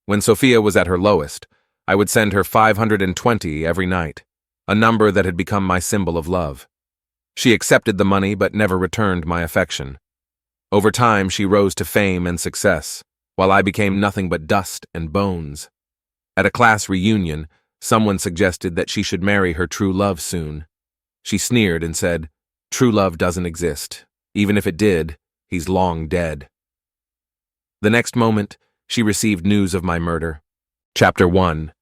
When Sophia was at her lowest, I would send her 520 every night, a number that had become my symbol of love. She accepted the money but never returned my affection. Over time, she rose to fame and success, while I became nothing but dust and bones. At a class reunion, someone suggested that she should marry her true love soon. She sneered and said, "True love doesn't exist. Even if it did, he's long dead." The next moment, she received news of my murder. Chapter 1.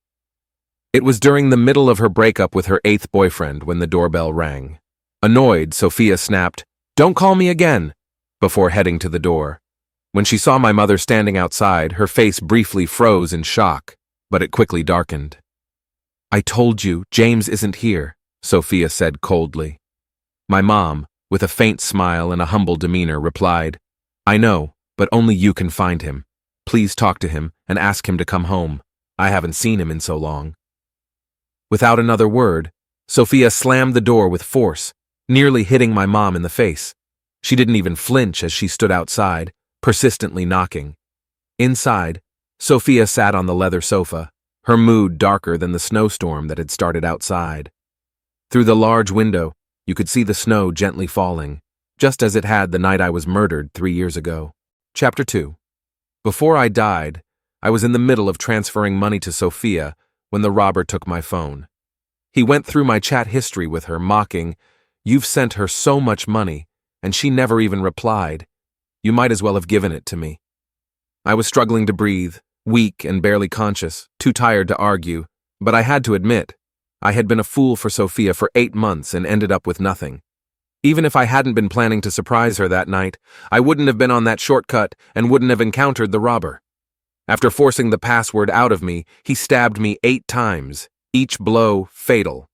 It was during the middle of her breakup with her 8th boyfriend when the doorbell rang. Annoyed, Sophia snapped, "Don't call me again," before heading to the door. When she saw my mother standing outside, her face briefly froze in shock, but it quickly darkened. "I told you, James isn't here," Sophia said coldly. My mom, with a faint smile and a humble demeanor, replied, "I know, but only you can find him. Please talk to him and ask him to come home. I haven't seen him in so long." Without another word, Sophia slammed the door with force, nearly hitting my mom in the face. She didn't even flinch as she stood outside, persistently knocking. Inside, Sophia sat on the leather sofa, her mood darker than the snowstorm that had started outside. Through the large window, you could see the snow gently falling, just as it had the night I was murdered 3 years ago. Chapter 2. Before I died, I was in the middle of transferring money to Sophia when the robber took my phone. He went through my chat history with her, mocking, "You've sent her so much money, and she never even replied. You might as well have given it to me." I was struggling to breathe, weak and barely conscious, too tired to argue, but I had to admit, I had been a fool for Sophia for 8 months and ended up with nothing. Even if I hadn't been planning to surprise her that night, I wouldn't have been on that shortcut and wouldn't have encountered the robber. After forcing the password out of me, he stabbed me 8 times, each blow fatal.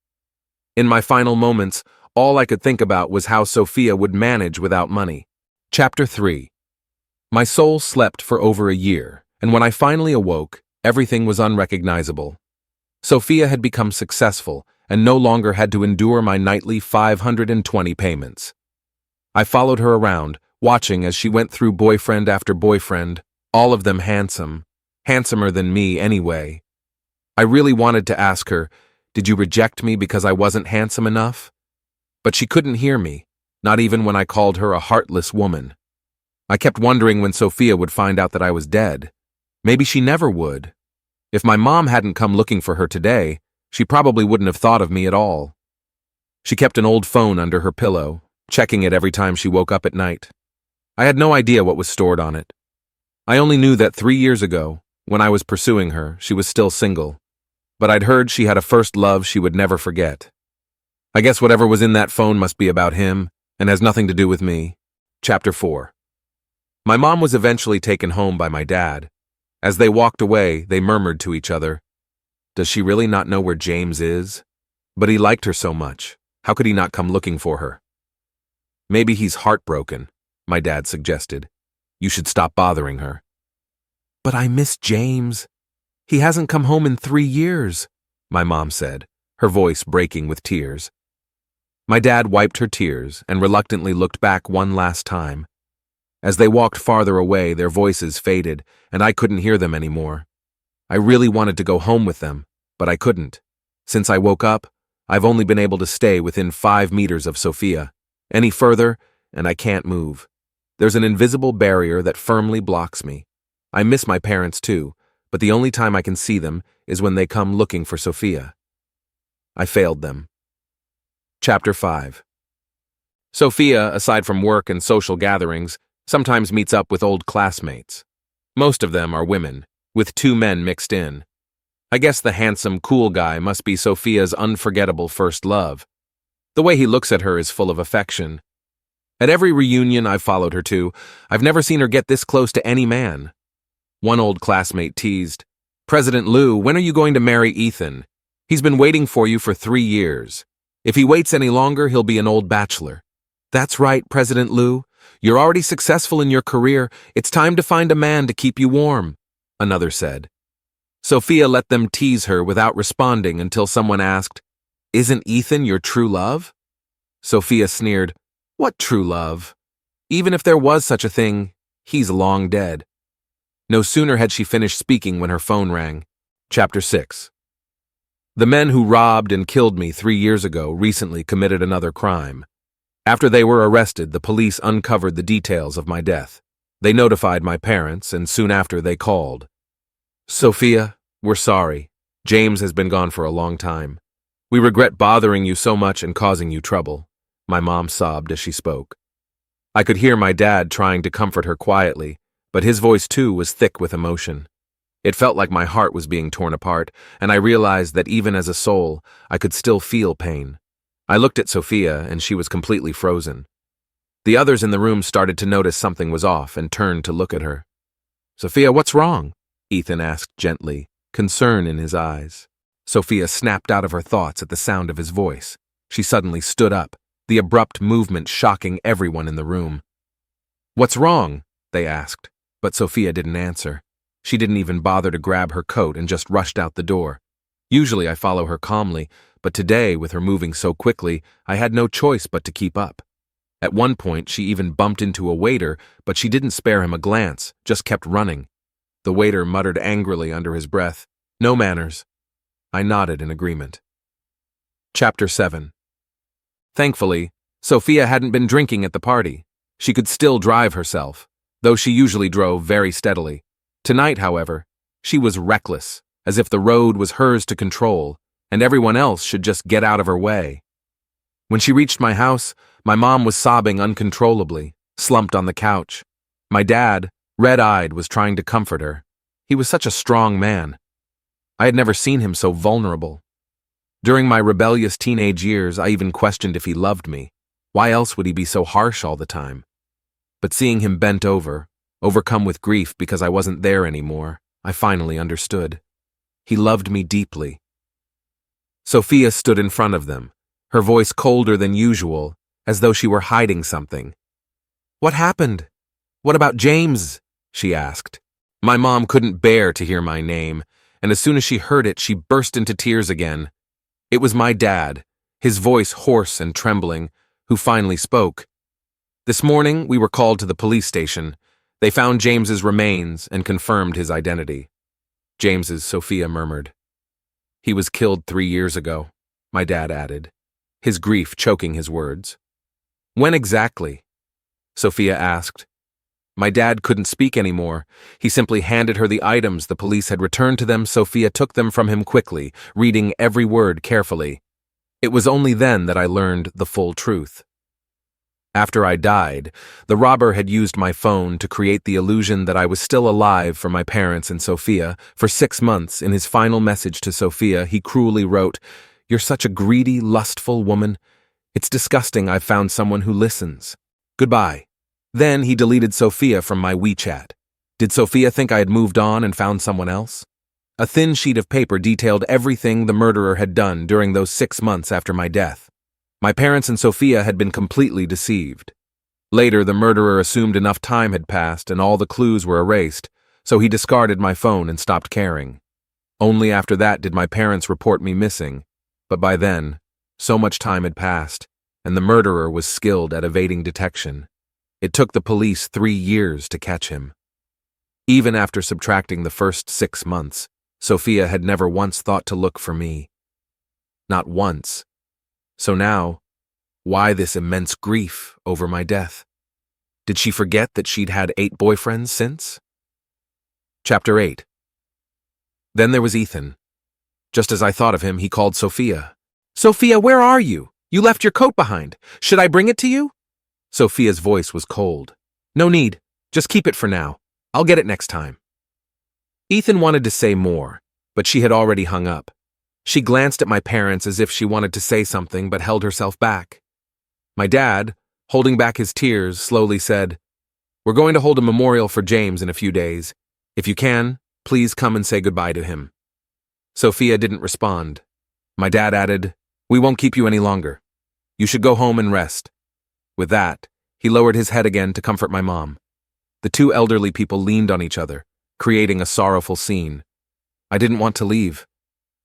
In my final moments, all I could think about was how Sophia would manage without money. Chapter 3. My soul slept for over a year, and when I finally awoke, everything was unrecognizable. Sophia had become successful and no longer had to endure my nightly 520 payments. I followed her around, watching as she went through boyfriend after boyfriend, all of them handsome, handsomer than me anyway. I really wanted to ask her, "Did you reject me because I wasn't handsome enough?" But she couldn't hear me, not even when I called her a heartless woman. I kept wondering when Sophia would find out that I was dead. Maybe she never would. If my mom hadn't come looking for her today, she probably wouldn't have thought of me at all. She kept an old phone under her pillow, checking it every time she woke up at night. I had no idea what was stored on it. I only knew that 3 years ago, when I was pursuing her, she was still single. But I'd heard she had a first love she would never forget. I guess whatever was in that phone must be about him and has nothing to do with me. Chapter 4. My mom was eventually taken home by my dad. As they walked away, they murmured to each other, "Does she really not know where James is? But he liked her so much. How could he not come looking for her?" "Maybe he's heartbroken," my dad suggested. "You should stop bothering her." "But I miss James. He hasn't come home in 3 years," my mom said, her voice breaking with tears. My dad wiped her tears and reluctantly looked back one last time. As they walked farther away, their voices faded, and I couldn't hear them anymore. I really wanted to go home with them, but I couldn't. Since I woke up, I've only been able to stay within 5 meters of Sophia. Any further, and I can't move. There's an invisible barrier that firmly blocks me. I miss my parents too, but the only time I can see them is when they come looking for Sophia. I failed them. Chapter 5. Sophia, aside from work and social gatherings, sometimes meets up with old classmates. Most of them are women, with 2 men mixed in. I guess the handsome, cool guy must be Sophia's unforgettable first love. The way he looks at her is full of affection. At every reunion I've followed her to, I've never seen her get this close to any man. One old classmate teased, "President Lou, when are you going to marry Ethan? He's been waiting for you for 3 years. If he waits any longer, he'll be an old bachelor." "That's right, President Lou. You're already successful in your career. It's time to find a man to keep you warm," another said. Sophia let them tease her without responding until someone asked, "Isn't Ethan your true love?" Sophia sneered, "What true love? Even if there was such a thing, he's long dead." No sooner had she finished speaking when her phone rang. Chapter 6. The men who robbed and killed me 3 years ago recently committed another crime. After they were arrested, the police uncovered the details of my death. They notified my parents, and soon after they called. "Sophia, we're sorry. James has been gone for a long time. We regret bothering you so much and causing you trouble," my mom sobbed as she spoke. I could hear my dad trying to comfort her quietly, but his voice too was thick with emotion. It felt like my heart was being torn apart, and I realized that even as a soul, I could still feel pain. I looked at Sophia, and she was completely frozen. The others in the room started to notice something was off and turned to look at her. "Sophia, what's wrong?" Ethan asked gently, concern in his eyes. Sophia snapped out of her thoughts at the sound of his voice. She suddenly stood up, the abrupt movement shocking everyone in the room. "What's wrong?" they asked, but Sophia didn't answer. She didn't even bother to grab her coat and just rushed out the door. Usually I follow her calmly, but today, with her moving so quickly, I had no choice but to keep up. At one point, she even bumped into a waiter, but she didn't spare him a glance, just kept running. The waiter muttered angrily under his breath, "No manners." I nodded in agreement. Chapter 7. Thankfully, Sophia hadn't been drinking at the party. She could still drive herself, though she usually drove very steadily. Tonight, however, she was reckless, as if the road was hers to control, and everyone else should just get out of her way. When she reached my house, my mom was sobbing uncontrollably, slumped on the couch. My dad, red-eyed, was trying to comfort her. He was such a strong man. I had never seen him so vulnerable. During my rebellious teenage years, I even questioned if he loved me. Why else would he be so harsh all the time? But seeing him bent over, overcome with grief because I wasn't there anymore, I finally understood. He loved me deeply. Sophia stood in front of them, her voice colder than usual, as though she were hiding something. "What happened? What about James?" she asked. My mom couldn't bear to hear my name, and as soon as she heard it, she burst into tears again. It was my dad, his voice hoarse and trembling, who finally spoke. "This morning, we were called to the police station. They found James's remains and confirmed his identity." "James's," Sophia murmured. "He was killed 3 years ago," my dad added, his grief choking his words. "When exactly?" Sophia asked. My dad couldn't speak anymore. He simply handed her the items the police had returned to them. Sophia took them from him quickly, reading every word carefully. It was only then that I learned the full truth. After I died, the robber had used my phone to create the illusion that I was still alive for my parents and Sophia. For 6 months, in his final message to Sophia, he cruelly wrote, "You're such a greedy, lustful woman. It's disgusting I've found someone who listens. Goodbye." Then he deleted Sophia from my WeChat. Did Sophia think I had moved on and found someone else? A thin sheet of paper detailed everything the murderer had done during those 6 months after my death. My parents and Sophia had been completely deceived. Later, the murderer assumed enough time had passed and all the clues were erased, so he discarded my phone and stopped caring. Only after that did my parents report me missing, but by then, so much time had passed, and the murderer was skilled at evading detection. It took the police 3 years to catch him. Even after subtracting the first 6 months, Sophia had never once thought to look for me. Not once. So now, why this immense grief over my death? Did she forget that she'd had 8 boyfriends since? Chapter 8. Then there was Ethan. Just as I thought of him, he called Sophia. "Sophia, where are you? You left your coat behind. Should I bring it to you?" Sophia's voice was cold. "No need. Just keep it for now. I'll get it next time." Ethan wanted to say more, but she had already hung up. She glanced at my parents as if she wanted to say something but held herself back. My dad, holding back his tears, slowly said, "We're going to hold a memorial for James in a few days. If you can, please come and say goodbye to him." Sophia didn't respond. My dad added, "We won't keep you any longer. You should go home and rest." With that, he lowered his head again to comfort my mom. The 2 elderly people leaned on each other, creating a sorrowful scene. I didn't want to leave.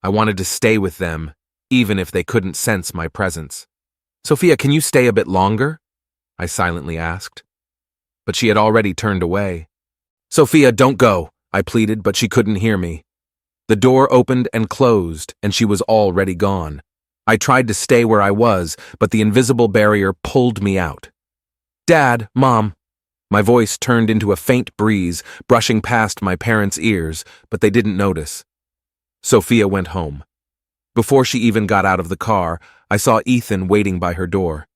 I wanted to stay with them, even if they couldn't sense my presence. "Sophia, can you stay a bit longer?" I silently asked. But she had already turned away. "Sophia, don't go. I pleaded, but she couldn't hear me. The door opened and closed, and she was already gone. I tried to stay where I was, but the invisible barrier pulled me out. "Dad, Mom." My voice turned into a faint breeze, brushing past my parents' ears, but they didn't notice. Sophia went home. Before she even got out of the car, I saw Ethan waiting by her door.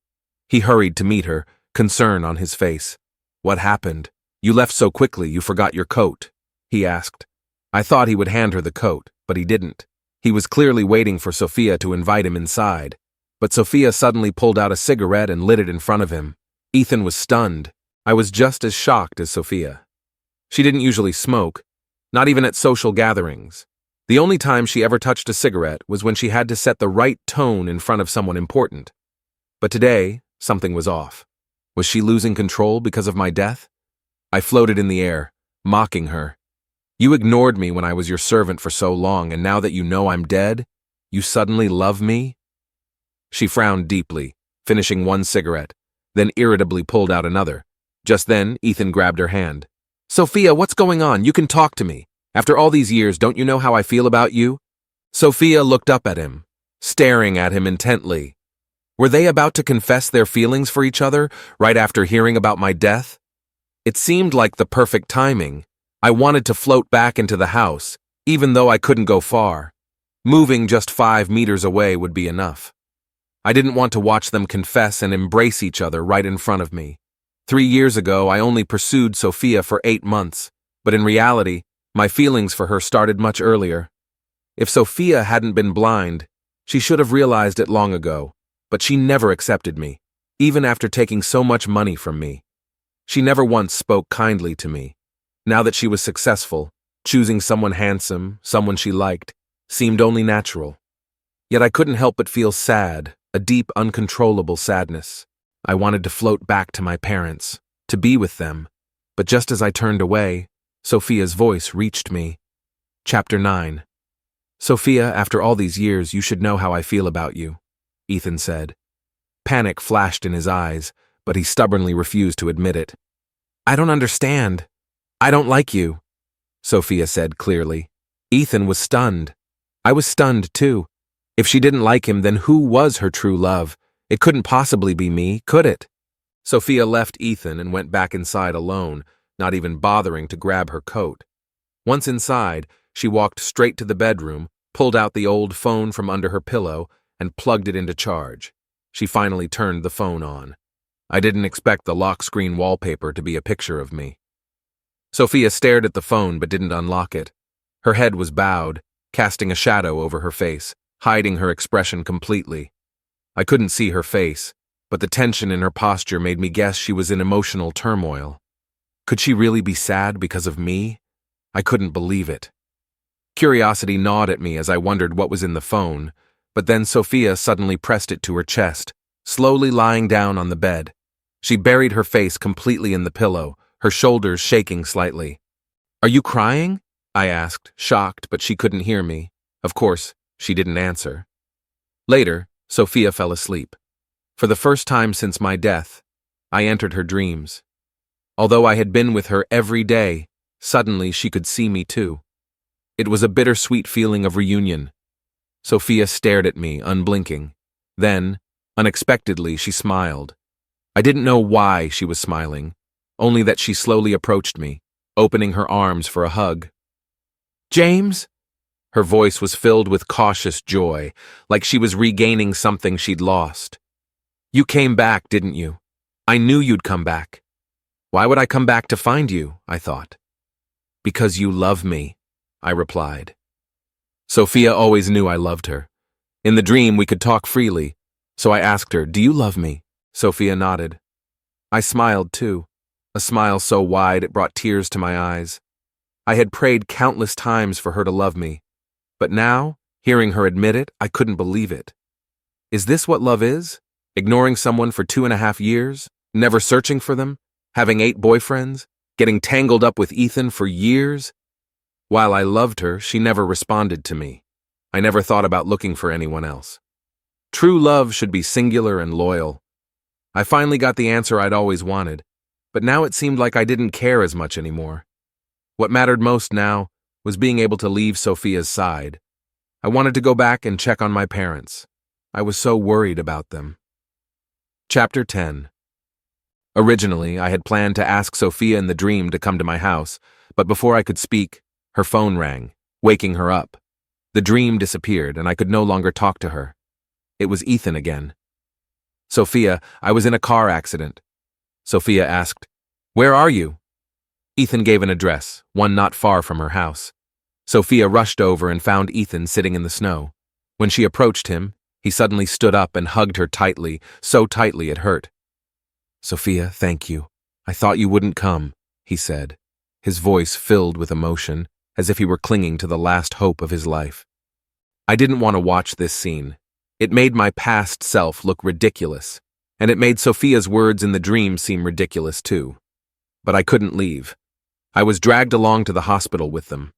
He hurried to meet her, concern on his face. "What happened? You left so quickly you forgot your coat," he asked. I thought he would hand her the coat, but he didn't. He was clearly waiting for Sophia to invite him inside. But Sophia suddenly pulled out a cigarette and lit it in front of him. Ethan was stunned. I was just as shocked as Sophia. She didn't usually smoke, not even at social gatherings. The only time she ever touched a cigarette was when she had to set the right tone in front of someone important. But today, something was off. Was she losing control because of my death? I floated in the air, mocking her. "You ignored me when I was your servant for so long, and now that you know I'm dead, you suddenly love me?" She frowned deeply, finishing one cigarette, then irritably pulled out another. Just then, Ethan grabbed her hand. "Sophia, what's going on? You can talk to me. After all these years, don't you know how I feel about you?" Sophia looked up at him, staring at him intently. Were they about to confess their feelings for each other right after hearing about my death? It seemed like the perfect timing. I wanted to float back into the house, even though I couldn't go far. Moving just 5 meters away would be enough. I didn't want to watch them confess and embrace each other right in front of me. 3 years ago, I only pursued Sophia for 8 months, but in reality, my feelings for her started much earlier. If Sophia hadn't been blind, she should have realized it long ago, but she never accepted me, even after taking so much money from me. She never once spoke kindly to me. Now that she was successful, choosing someone handsome, someone she liked, seemed only natural. Yet I couldn't help but feel sad, a deep, uncontrollable sadness. I wanted to float back to my parents, to be with them, but just as I turned away, Sophia's voice reached me. Chapter 9. "Sophia, after all these years, you should know how I feel about you," Ethan said. Panic flashed in his eyes, but he stubbornly refused to admit it. "I don't understand. I don't like you," Sophia said clearly. Ethan was stunned. I was stunned too. If she didn't like him, then who was her true love? It couldn't possibly be me, could it? Sophia left Ethan and went back inside alone, not even bothering to grab her coat. Once inside, she walked straight to the bedroom, pulled out the old phone from under her pillow, and plugged it into charge. She finally turned the phone on. I didn't expect the lock screen wallpaper to be a picture of me. Sophia stared at the phone but didn't unlock it. Her head was bowed, casting a shadow over her face, hiding her expression completely. I couldn't see her face, but the tension in her posture made me guess she was in emotional turmoil. Could she really be sad because of me? I couldn't believe it. Curiosity gnawed at me as I wondered what was in the phone, but then Sophia suddenly pressed it to her chest, slowly lying down on the bed. She buried her face completely in the pillow, her shoulders shaking slightly. "Are you crying?" I asked, shocked, but she couldn't hear me. Of course, she didn't answer. Later, Sophia fell asleep. For the first time since my death, I entered her dreams. Although I had been with her every day, suddenly she could see me too. It was a bittersweet feeling of reunion. Sophia stared at me, unblinking. Then, unexpectedly, she smiled. I didn't know why she was smiling, only that she slowly approached me, opening her arms for a hug. "James?" Her voice was filled with cautious joy, like she was regaining something she'd lost. "You came back, didn't you? I knew you'd come back." "Why would I come back to find you?" I thought. "Because you love me," I replied. Sophia always knew I loved her. In the dream, we could talk freely, so I asked her, "Do you love me?" Sophia nodded. I smiled too, a smile so wide it brought tears to my eyes. I had prayed countless times for her to love me, but now, hearing her admit it, I couldn't believe it. Is this what love is? Ignoring someone for 2.5 years? Never searching for them? Having 8 boyfriends? Getting tangled up with Ethan for years? While I loved her, she never responded to me. I never thought about looking for anyone else. True love should be singular and loyal. I finally got the answer I'd always wanted, but now it seemed like I didn't care as much anymore. What mattered most now was being able to leave Sophia's side. I wanted to go back and check on my parents. I was so worried about them. Chapter 10. Originally, I had planned to ask Sophia in the dream to come to my house, but before I could speak, her phone rang, waking her up. The dream disappeared, and I could no longer talk to her. It was Ethan again. "Sophia, I was in a car accident." Sophia asked, "Where are you?" Ethan gave an address, one not far from her house. Sophia rushed over and found Ethan sitting in the snow. When she approached him, he suddenly stood up and hugged her tightly, so tightly it hurt. "Sophia, thank you. I thought you wouldn't come," he said, his voice filled with emotion, as if he were clinging to the last hope of his life. I didn't want to watch this scene. It made my past self look ridiculous, and it made Sophia's words in the dream seem ridiculous too. But I couldn't leave. I was dragged along to the hospital with them.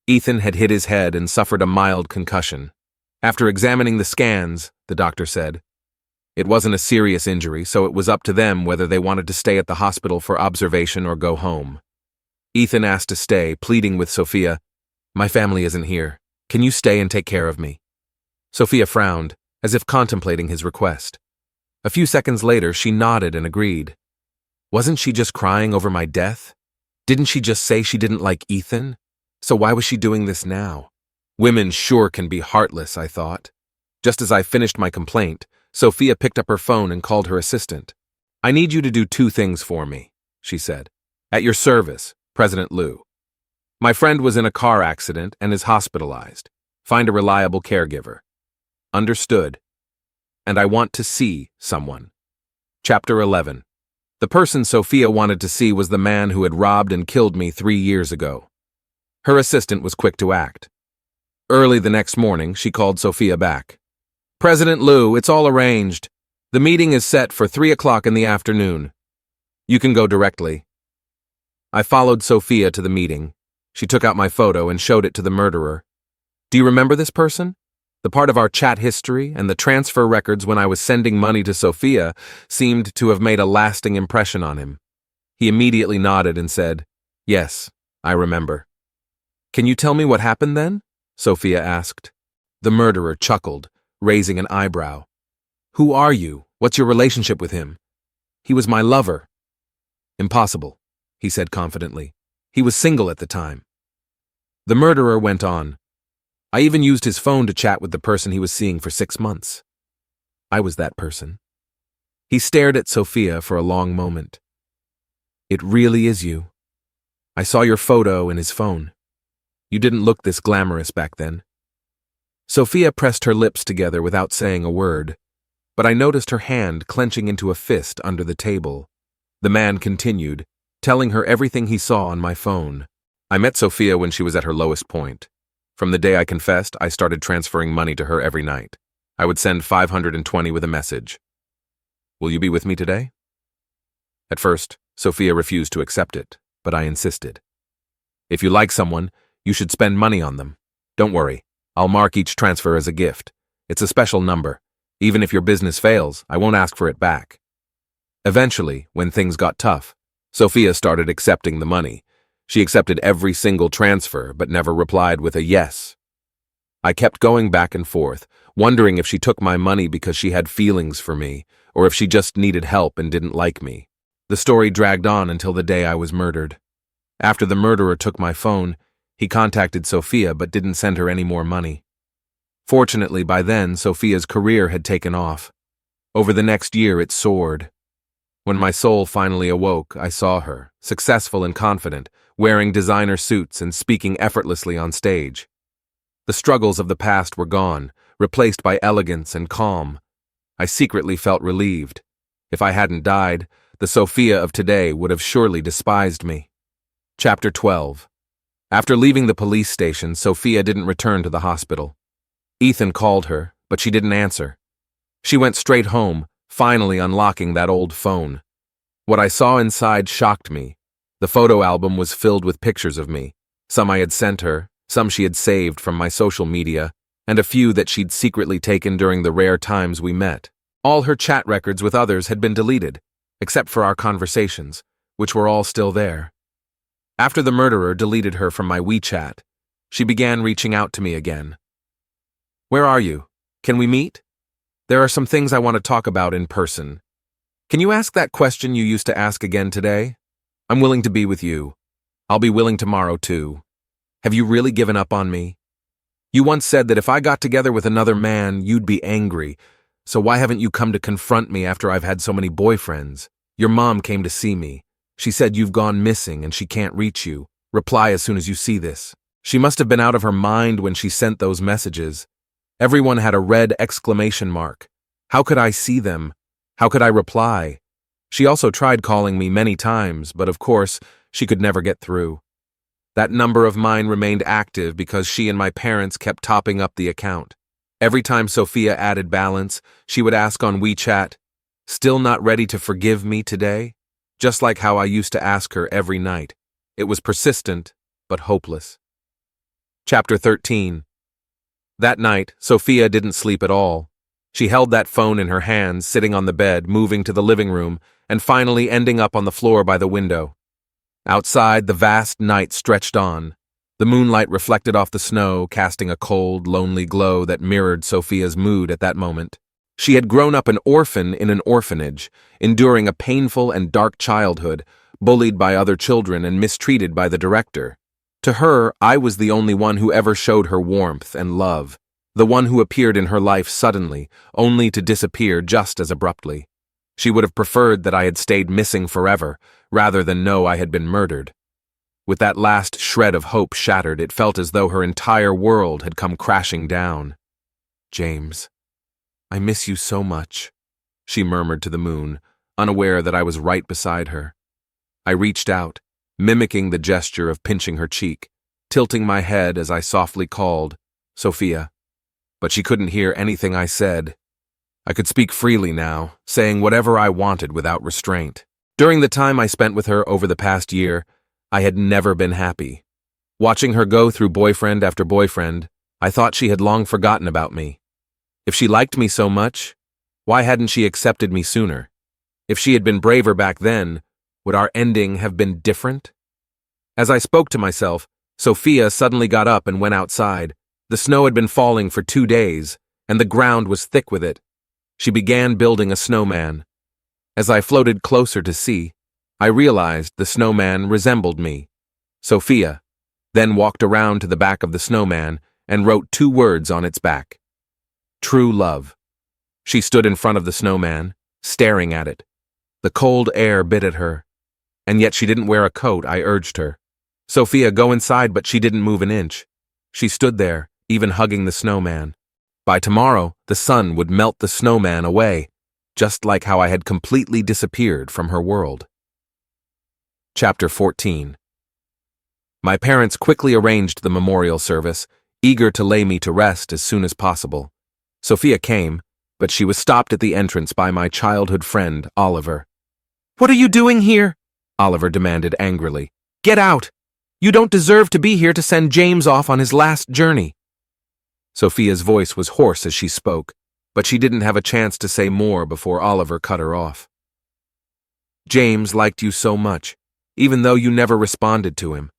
Ethan had hit his head and suffered a mild concussion. After examining the scans, the doctor said, it wasn't a serious injury, so it was up to them whether they wanted to stay at the hospital for observation or go home. Ethan asked to stay, pleading with Sophia, "My family isn't here. Can you stay and take care of me?" Sophia frowned, as if contemplating his request. A few seconds later, she nodded and agreed. Wasn't she just crying over my death? Didn't she just say she didn't like Ethan? So why was she doing this now? Women sure can be heartless, I thought. Just as I finished my complaint, Sophia picked up her phone and called her assistant. "I need you to do 2 things for me," she said. "At your service, President Liu. My friend was in a car accident and is hospitalized. Find a reliable caregiver." "Understood. And I want to see someone." Chapter 11. The person Sophia wanted to see was the man who had robbed and killed me 3 years ago. Her assistant was quick to act. Early the next morning, she called Sophia back. "President Liu, it's all arranged. The meeting is set for 3 o'clock in the afternoon. You can go directly." I followed Sophia to the meeting. She took out my photo and showed it to the murderer. "Do you remember this person? The part of our chat history and the transfer records when I was sending money to Sophia seemed to have made a lasting impression on him." He immediately nodded and said, "Yes, I remember." "Can you tell me what happened then?" Sophia asked. The murderer chuckled, raising an eyebrow. "Who are you? What's your relationship with him?" "He was my lover." "Impossible," he said confidently. "He was single at the time." The murderer went on. "I even used his phone to chat with the person he was seeing for 6 months. I was that person." He stared at Sophia for a long moment. "It really is you. I saw your photo in his phone. You didn't look this glamorous back then." Sophia pressed her lips together without saying a word, but I noticed her hand clenching into a fist under the table. The man continued, telling her everything he saw on my phone. "I met Sophia when she was at her lowest point. From the day I confessed, I started transferring money to her every night. I would send 520 with a message. 'Will you be with me today?' At first, Sophia refused to accept it, but I insisted. 'If you like someone, you should spend money on them. Don't worry, I'll mark each transfer as a gift. It's a special number. Even if your business fails, I won't ask for it back.' Eventually, when things got tough, Sophia started accepting the money. She accepted every single transfer, but never replied with a yes. I kept going back and forth, wondering if she took my money because she had feelings for me, or if she just needed help and didn't like me. The story dragged on until the day I was murdered. After the murderer took my phone, he contacted Sophia but didn't send her any more money. Fortunately, by then, Sophia's career had taken off. Over the next year, it soared. When my soul finally awoke, I saw her, successful and confident, wearing designer suits and speaking effortlessly on stage. The struggles of the past were gone, replaced by elegance and calm. I secretly felt relieved. If I hadn't died, the Sophia of today would have surely despised me. Chapter 12. After leaving the police station, Sophia didn't return to the hospital. Ethan called her, but she didn't answer. She went straight home, finally unlocking that old phone. What I saw inside shocked me. The photo album was filled with pictures of me. Some I had sent her, some she had saved from my social media, and a few that she'd secretly taken during the rare times we met. All her chat records with others had been deleted, except for our conversations, which were all still there. After the murderer deleted her from my WeChat, she began reaching out to me again. "Where are you? Can we meet? There are some things I want to talk about in person. Can you ask that question you used to ask again today? I'm willing to be with you. I'll be willing tomorrow too. Have you really given up on me? You once said that if I got together with another man, you'd be angry. So why haven't you come to confront me after I've had so many boyfriends? Your mom came to see me. She said you've gone missing and she can't reach you. Reply as soon as you see this." She must have been out of her mind when she sent those messages. Everyone had a red exclamation mark. How could I see them? How could I reply? She also tried calling me many times, but of course, she could never get through. That number of mine remained active because she and my parents kept topping up the account. Every time Sophia added balance, she would ask on WeChat, "Still not ready to forgive me today?" Just like how I used to ask her every night. It was persistent, but hopeless. Chapter 13. That night, Sophia didn't sleep at all. She held that phone in her hands, sitting on the bed, moving to the living room, and finally ending up on the floor by the window. Outside, the vast night stretched on. The moonlight reflected off the snow, casting a cold, lonely glow that mirrored Sophia's mood at that moment. She had grown up an orphan in an orphanage, enduring a painful and dark childhood, bullied by other children and mistreated by the director. To her, I was the only one who ever showed her warmth and love, the one who appeared in her life suddenly, only to disappear just as abruptly. She would have preferred that I had stayed missing forever, rather than know I had been murdered. With that last shred of hope shattered, it felt as though her entire world had come crashing down. "James, I miss you so much," she murmured to the moon, unaware that I was right beside her. I reached out, mimicking the gesture of pinching her cheek, tilting my head as I softly called, "Sophia." But she couldn't hear anything I said. I could speak freely now, saying whatever I wanted without restraint. During the time I spent with her over the past year, I had never been happy. Watching her go through boyfriend after boyfriend, I thought she had long forgotten about me. If she liked me so much, why hadn't she accepted me sooner? If she had been braver back then, would our ending have been different? As I spoke to myself, Sophia suddenly got up and went outside. The snow had been falling for 2 days, and the ground was thick with it. She began building a snowman. As I floated closer to see, I realized the snowman resembled me, Sophia, then walked around to the back of the snowman and wrote 2 words on its back. True love. She stood in front of the snowman, staring at it. The cold air bit at her, and yet she didn't wear a coat. I urged her. "Sophia, go inside," but she didn't move an inch. She stood there, even hugging the snowman. By tomorrow, the sun would melt the snowman away, just like how I had completely disappeared from her world. Chapter 14. My parents quickly arranged the memorial service, eager to lay me to rest as soon as possible. Sophia came, but she was stopped at the entrance by my childhood friend, Oliver. "What are you doing here?" Oliver demanded angrily. "Get out! You don't deserve to be here to send James off on his last journey." Sophia's voice was hoarse as she spoke, but she didn't have a chance to say more before Oliver cut her off. "James liked you so much, even though you never responded to him.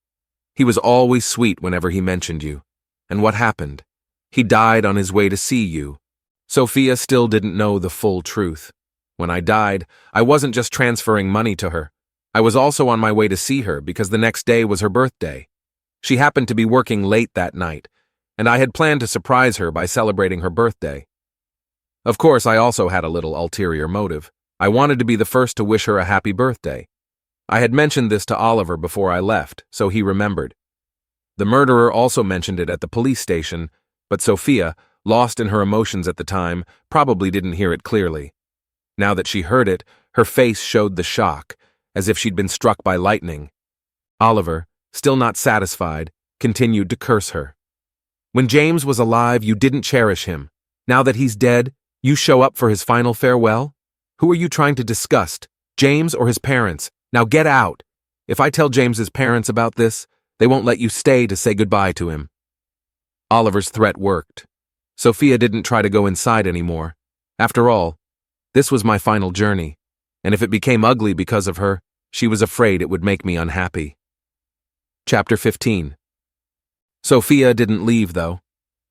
He was always sweet whenever he mentioned you. And what happened? He died on his way to see you." Sophia still didn't know the full truth. When I died, I wasn't just transferring money to her. I was also on my way to see her because the next day was her birthday. She happened to be working late that night, and I had planned to surprise her by celebrating her birthday. Of course, I also had a little ulterior motive. I wanted to be the first to wish her a happy birthday. I had mentioned this to Oliver before I left, so he remembered. The murderer also mentioned it at the police station, but Sophia, lost in her emotions at the time, probably didn't hear it clearly. Now that she heard it, her face showed the shock, as if she'd been struck by lightning. Oliver, still not satisfied, continued to curse her. "When James was alive, you didn't cherish him. Now that he's dead, you show up for his final farewell? Who are you trying to disgust, James or his parents? Now get out. If I tell James's parents about this, they won't let you stay to say goodbye to him." Oliver's threat worked. Sophia didn't try to go inside anymore. After all, this was my final journey, and if it became ugly because of her, she was afraid it would make me unhappy. Chapter 15. Sophia didn't leave, though.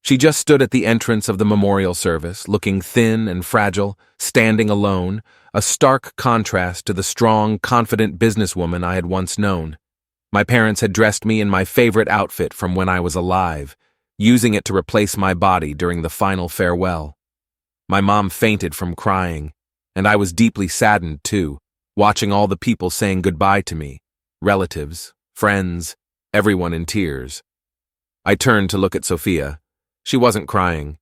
She just stood at the entrance of the memorial service, looking thin and fragile, standing alone, a stark contrast to the strong, confident businesswoman I had once known. My parents had dressed me in my favorite outfit from when I was alive, using it to replace my body during the final farewell. My mom fainted from crying, and I was deeply saddened, too, watching all the people saying goodbye to me, relatives, friends, everyone in tears. I turned to look at Sophia. She wasn't crying.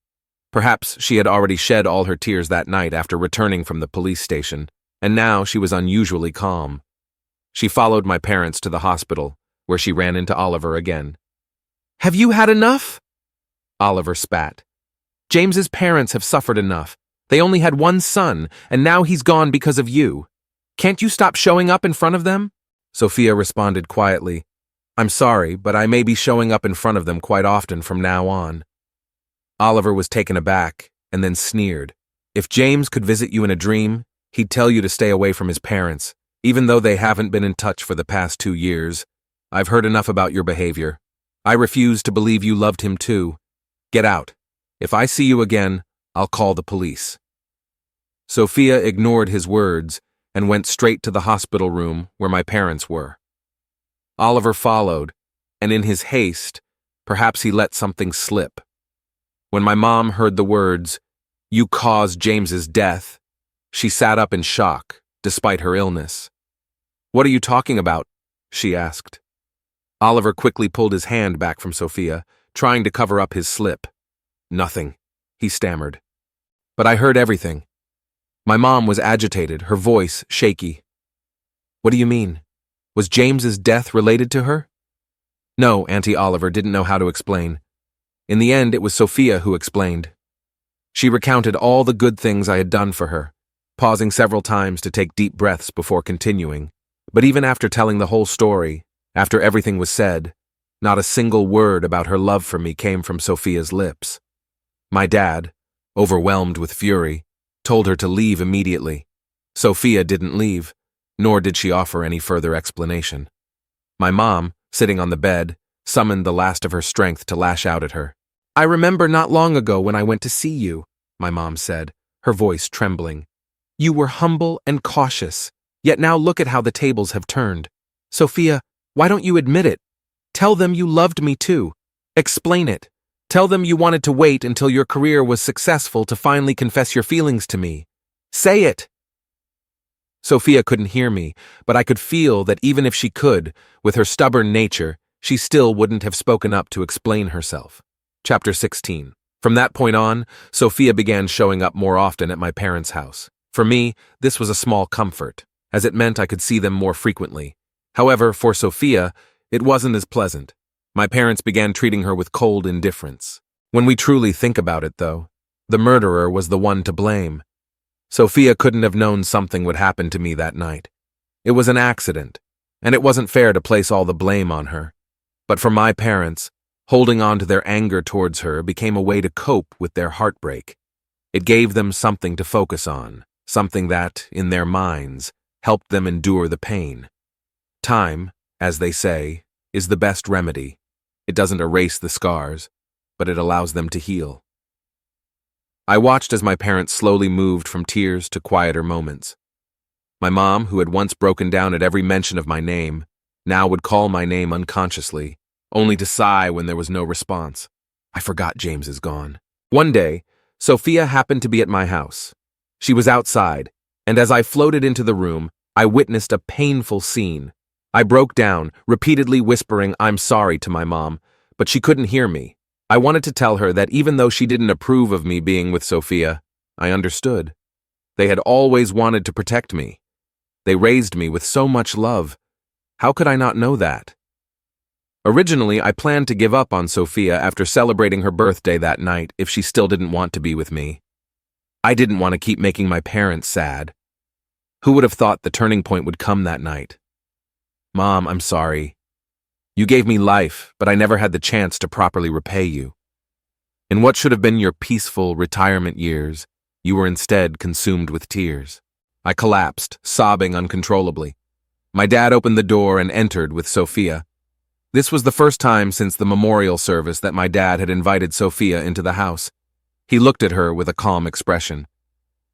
Perhaps she had already shed all her tears that night after returning from the police station, and now she was unusually calm. She followed my parents to the hospital, where she ran into Oliver again. "Have you had enough?" Oliver spat. "James's parents have suffered enough. They only had one son, and now he's gone because of you. Can't you stop showing up in front of them?" Sophia responded quietly, "I'm sorry, but I may be showing up in front of them quite often from now on." Oliver was taken aback and then sneered. "If James could visit you in a dream, he'd tell you to stay away from his parents, even though they haven't been in touch for the past 2 years. I've heard enough about your behavior. I refuse to believe you loved him too. Get out. If I see you again, I'll call the police." Sophia ignored his words and went straight to the hospital room where my parents were. Oliver followed, and in his haste, perhaps he let something slip. When my mom heard the words, "You caused James's death," she sat up in shock, despite her illness. "What are you talking about?" she asked. Oliver quickly pulled his hand back from Sophia, trying to cover up his slip. "Nothing," he stammered. "But I heard everything." My mom was agitated, her voice shaky. "What do you mean? Was James's death related to her?" No, Auntie Oliver didn't know how to explain. In the end, it was Sophia who explained. She recounted all the good things I had done for her, pausing several times to take deep breaths before continuing. But even after telling the whole story, after everything was said, not a single word about her love for me came from Sophia's lips. My dad, overwhelmed with fury, told her to leave immediately. Sophia didn't leave, nor did she offer any further explanation. My mom, sitting on the bed, summoned the last of her strength to lash out at her. "I remember not long ago when I went to see you," my mom said, her voice trembling. "You were humble and cautious, yet now look at how the tables have turned. Sophia, why don't you admit it? Tell them you loved me too. Explain it. Tell them you wanted to wait until your career was successful to finally confess your feelings to me. Say it." Sophia couldn't hear me, but I could feel that even if she could, with her stubborn nature, she still wouldn't have spoken up to explain herself. Chapter 16. From that point on, Sophia began showing up more often at my parents' house. For me, this was a small comfort, as it meant I could see them more frequently. However, for Sophia, it wasn't as pleasant. My parents began treating her with cold indifference. When we truly think about it, though, the murderer was the one to blame. Sophia couldn't have known something would happen to me that night. It was an accident, and it wasn't fair to place all the blame on her. But for my parents, holding on to their anger towards her became a way to cope with their heartbreak. It gave them something to focus on, something that, in their minds, helped them endure the pain. Time, as they say, is the best remedy. It doesn't erase the scars, but it allows them to heal. I watched as my parents slowly moved from tears to quieter moments. My mom, who had once broken down at every mention of my name, now would call my name unconsciously, only to sigh when there was no response. I forgot James is gone. One day, Sophia happened to be at my house. She was outside, and as I floated into the room, I witnessed a painful scene. I broke down, repeatedly whispering "I'm sorry" to my mom, but she couldn't hear me. I wanted to tell her that even though she didn't approve of me being with Sophia, I understood. They had always wanted to protect me. They raised me with so much love. How could I not know that? Originally, I planned to give up on Sophia after celebrating her birthday that night if she still didn't want to be with me. I didn't want to keep making my parents sad. Who would have thought the turning point would come that night? "Mom, I'm sorry. You gave me life, but I never had the chance to properly repay you. In what should have been your peaceful retirement years, you were instead consumed with tears." I collapsed, sobbing uncontrollably. My dad opened the door and entered with Sophia. This was the first time since the memorial service that my dad had invited Sophia into the house. He looked at her with a calm expression.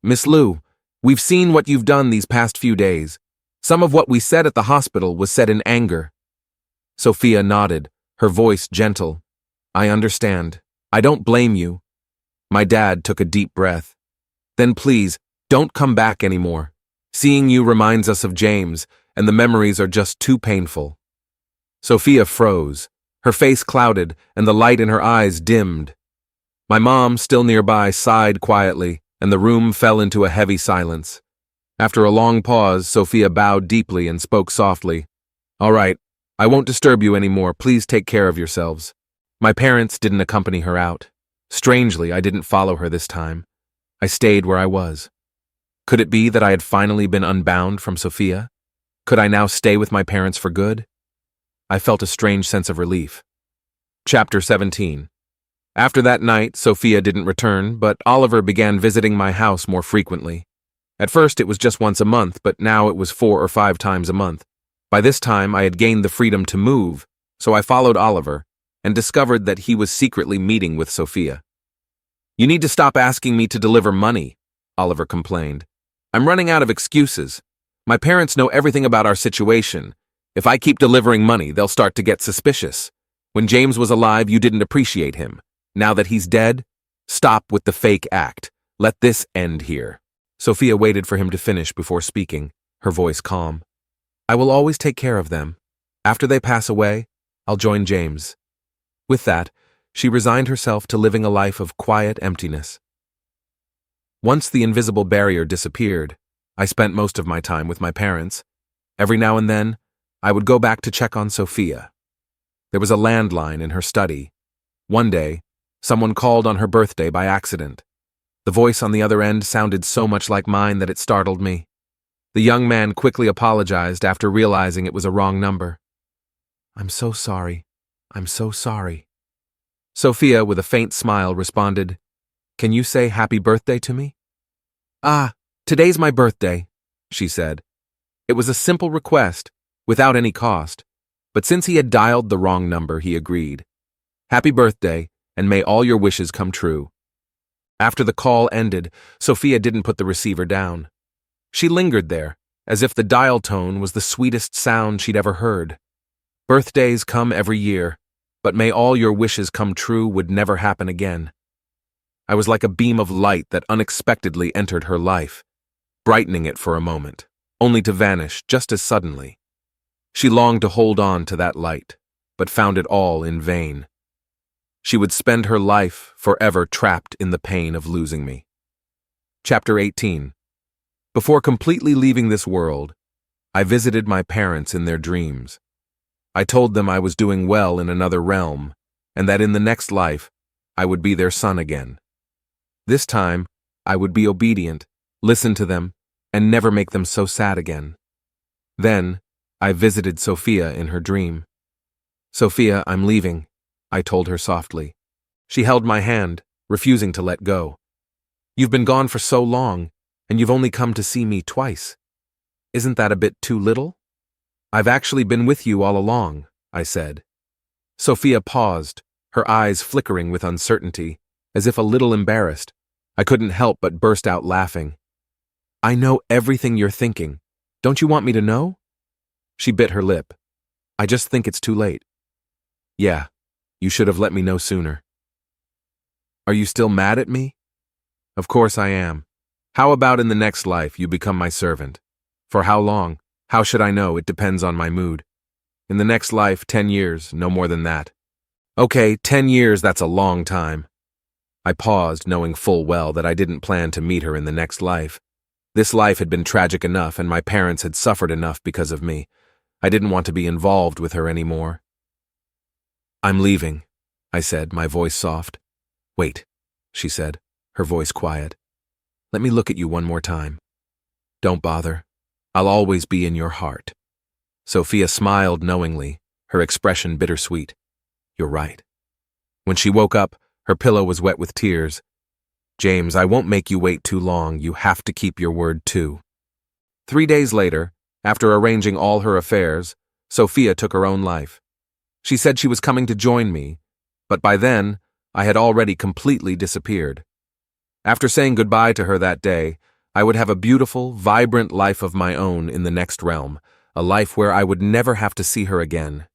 "Miss Lou, we've seen what you've done these past few days. Some of what we said at the hospital was said in anger." Sophia nodded, her voice gentle. "I understand. I don't blame you." My dad took a deep breath. "Then please, don't come back anymore. Seeing you reminds us of James, and the memories are just too painful." Sophia froze. Her face clouded, and the light in her eyes dimmed. My mom, still nearby, sighed quietly, and the room fell into a heavy silence. After a long pause, Sophia bowed deeply and spoke softly. "All right, I won't disturb you anymore. Please take care of yourselves." My parents didn't accompany her out. Strangely, I didn't follow her this time. I stayed where I was. Could it be that I had finally been unbound from Sophia? Could I now stay with my parents for good? I felt a strange sense of relief. Chapter 17. After that night, Sophia didn't return, but Oliver began visiting my house more frequently. At first it was just once a month, but now it was 4 or 5 times a month. By this time I had gained the freedom to move, so I followed Oliver and discovered that he was secretly meeting with Sophia. "You need to stop asking me to deliver money," Oliver complained. "I'm running out of excuses. My parents know everything about our situation. If I keep delivering money, they'll start to get suspicious. When James was alive, you didn't appreciate him. Now that he's dead, stop with the fake act. Let this end here." Sophia waited for him to finish before speaking, her voice calm. "I will always take care of them. After they pass away, I'll join James." With that, she resigned herself to living a life of quiet emptiness. Once the invisible barrier disappeared, I spent most of my time with my parents. Every now and then, I would go back to check on Sophia. There was a landline in her study. One day, someone called on her birthday by accident. The voice on the other end sounded so much like mine that it startled me. The young man quickly apologized after realizing it was a wrong number. "I'm so sorry. I'm so sorry." Sophia, with a faint smile, responded, "Can you say happy birthday to me?" "Ah, today's my birthday," she said. It was a simple request, without any cost, but since he had dialed the wrong number, he agreed. "Happy birthday, and may all your wishes come true." After the call ended, Sophia didn't put the receiver down. She lingered there, as if the dial tone was the sweetest sound she'd ever heard. Birthdays come every year, but may all your wishes come true would never happen again. I was like a beam of light that unexpectedly entered her life, brightening it for a moment, only to vanish just as suddenly. She longed to hold on to that light, but found it all in vain. She would spend her life forever trapped in the pain of losing me. Chapter 18. Before completely leaving this world, I visited my parents in their dreams. I told them I was doing well in another realm, and that in the next life, I would be their son again. This time, I would be obedient, listen to them, and never make them so sad again. Then, I visited Sophia in her dream. "Sophia, I'm leaving," I told her softly. She held my hand, refusing to let go. "You've been gone for so long, and you've only come to see me twice. Isn't that a bit too little?" "I've actually been with you all along," I said. Sophia paused, her eyes flickering with uncertainty, as if a little embarrassed. I couldn't help but burst out laughing. "I know everything you're thinking. Don't you want me to know?" She bit her lip. "I just think it's too late." "Yeah, you should have let me know sooner." "Are you still mad at me?" "Of course I am. How about in the next life you become my servant? For how long? How should I know? It depends on my mood. In the next life, 10 years, no more than that." "Okay, 10 years, that's a long time." I paused, knowing full well that I didn't plan to meet her in the next life. This life had been tragic enough, and my parents had suffered enough because of me. I didn't want to be involved with her anymore. "I'm leaving," I said, my voice soft. "Wait," she said, her voice quiet. "Let me look at you one more time." "Don't bother. I'll always be in your heart." Sophia smiled knowingly, her expression bittersweet. "You're right." When she woke up, her pillow was wet with tears. "James, I won't make you wait too long. You have to keep your word too." 3 days later, after arranging all her affairs, Sophia took her own life. She said she was coming to join me, but by then, I had already completely disappeared. After saying goodbye to her that day, I would have a beautiful, vibrant life of my own in the next realm, a life where I would never have to see her again.